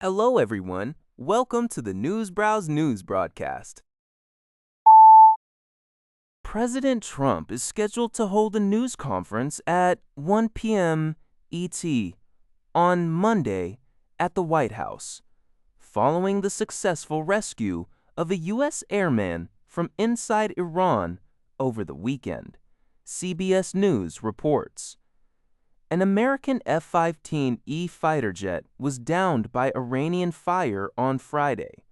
Hello, everyone. Welcome to the News Browse News broadcast. President Trump is scheduled to hold a news conference at 1 p.m. ET on Monday at the White House, following the successful rescue of a U.S. airman from inside Iran over the weekend, CBS News reports. An American F-15E fighter jet was downed by Iranian fire on Friday,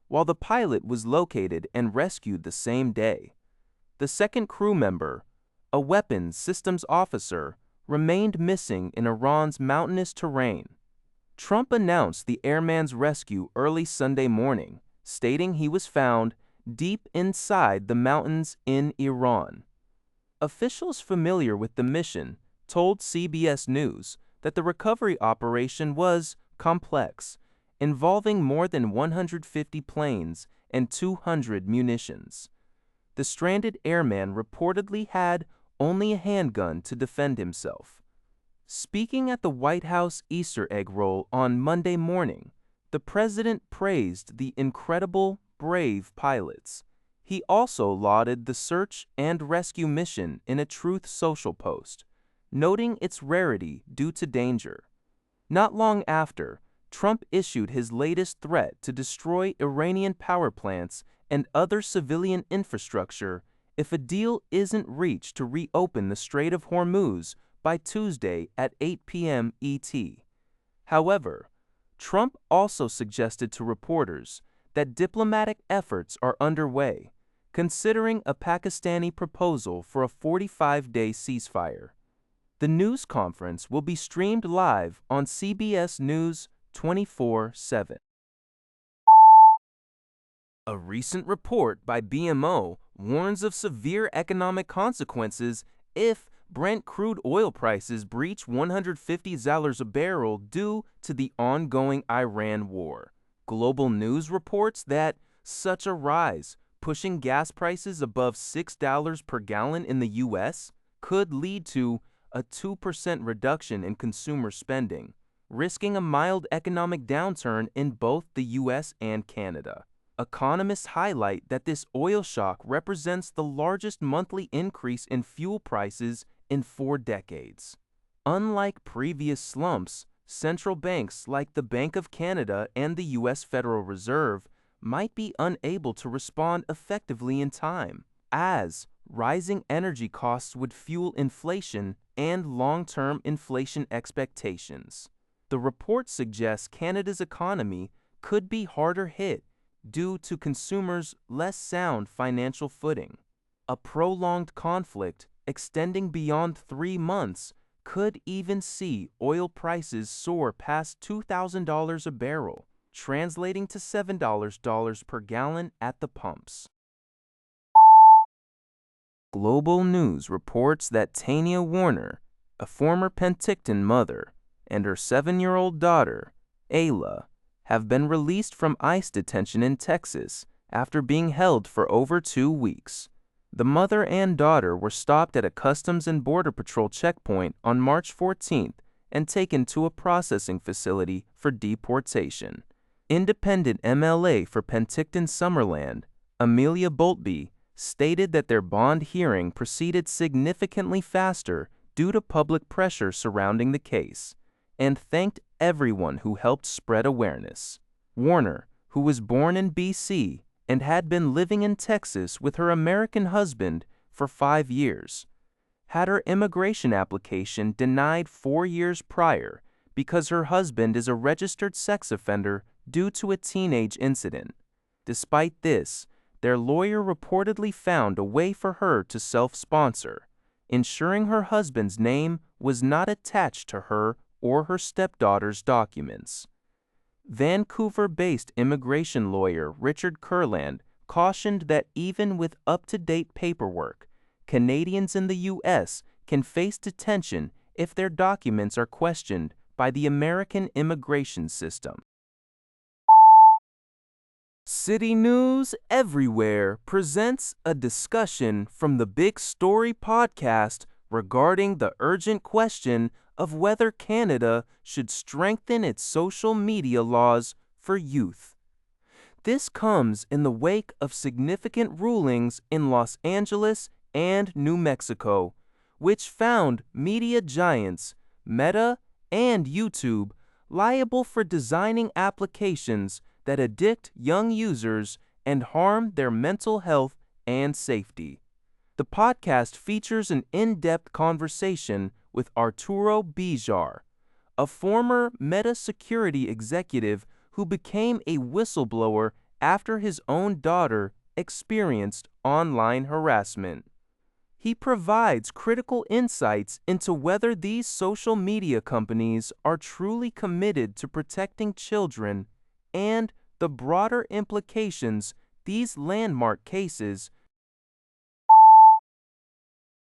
while the pilot was located and rescued the same day. The second crew member, a weapons systems officer, remained missing in Iran's mountainous terrain. Trump announced the airman's rescue early Sunday morning, stating he was found deep inside the mountains in Iran. Officials familiar with the mission told CBS News that the recovery operation was complex, involving more than 150 planes and 200 munitions. The stranded airman reportedly had only a handgun to defend himself. Speaking at the White House Easter egg roll on Monday morning, the president praised the incredible, brave pilots. He also lauded the search and rescue mission in a Truth Social post, noting its rarity due to danger. Not long after, Trump issued his latest threat to destroy Iranian power plants and other civilian infrastructure if a deal isn't reached to reopen the Strait of Hormuz by Tuesday at 8 p.m. ET. However, Trump also suggested to reporters that diplomatic efforts are underway, considering a Pakistani proposal for a 45-day ceasefire. The news conference will be streamed live on CBS News 24/7. A recent report by BMO warns of severe economic consequences if Brent crude oil prices breach $150 a barrel due to the ongoing Iran war. Global News reports that such a rise, pushing gas prices above $6 per gallon in the U.S., could lead to a 2% reduction in consumer spending, risking a mild economic downturn in both the U.S. and Canada. Economists highlight that this oil shock represents the largest monthly increase in fuel prices in 4 decades. Unlike previous slumps, central banks like the Bank of Canada and the U.S. Federal Reserve might be unable to respond effectively in time, as rising energy costs would fuel inflation and long-term inflation expectations. The report suggests Canada's economy could be harder hit due to consumers' less sound financial footing. A prolonged conflict extending beyond 3 months could even see oil prices soar past $2,000 a barrel, translating to $7 per gallon at the pumps. Global News reports that Tanya Warner, a former Penticton mother, and her 7-year-old daughter, Ayla, have been released from ICE detention in Texas after being held for over 2 weeks. The mother and daughter were stopped at a Customs and Border Patrol checkpoint on March 14th and taken to a processing facility for deportation. Independent MLA for Penticton Summerland, Amelia Boltby, stated that their bond hearing proceeded significantly faster due to public pressure surrounding the case, and thanked everyone who helped spread awareness. Warner, who was born in BC and had been living in Texas with her American husband for 5 years, had her immigration application denied 4 years prior because her husband is a registered sex offender due to a teenage incident. Despite this, their lawyer reportedly found a way for her to self-sponsor, ensuring her husband's name was not attached to her or her stepdaughter's documents. Vancouver-based immigration lawyer Richard Kurland cautioned that even with up-to-date paperwork, Canadians in the U.S. can face detention if their documents are questioned by the American immigration system. City News Everywhere presents a discussion from the Big Story podcast regarding the urgent question of whether Canada should strengthen its social media laws for youth. This comes in the wake of significant rulings in Los Angeles and New Mexico, which found media giants Meta and YouTube liable for designing applications that addict young users and harm their mental health and safety. The podcast features an in-depth conversation with Arturo Bijar, a former Meta security executive who became a whistleblower after his own daughter experienced online harassment. He provides critical insights into whether these social media companies are truly committed to protecting children and the broader implications these landmark cases.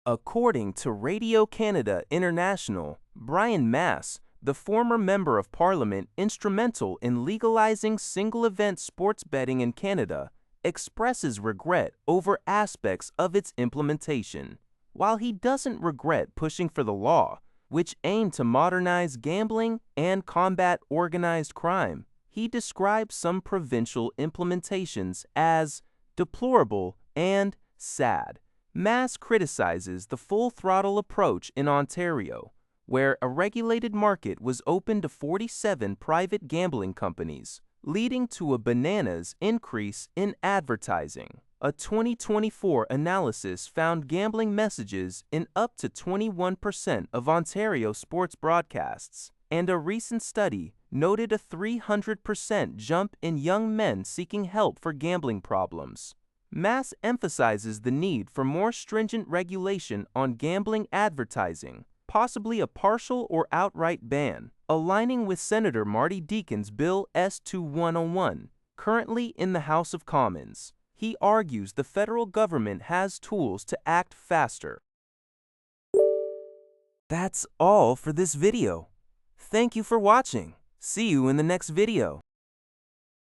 According to Radio-Canada International, Brian Masse, the former Member of Parliament instrumental in legalizing single-event sports betting in Canada, expresses regret over aspects of its implementation. While he doesn't regret pushing for the law, which aimed to modernize gambling and combat organized crime, he describes some provincial implementations as deplorable and sad. Masse criticizes the full-throttle approach in Ontario, where a regulated market was open to 47 private gambling companies, leading to a bananas increase in advertising. A 2024 analysis found gambling messages in up to 21% of Ontario sports broadcasts, and a recent study noted a 300% jump in young men seeking help for gambling problems. Masse emphasizes the need for more stringent regulation on gambling advertising, possibly a partial or outright ban, aligning with Senator Marty Deacon's Bill S-2101, currently in the House of Commons. He argues the federal government has tools to act faster. That's all for this video. Thank you for watching. See you in the next video.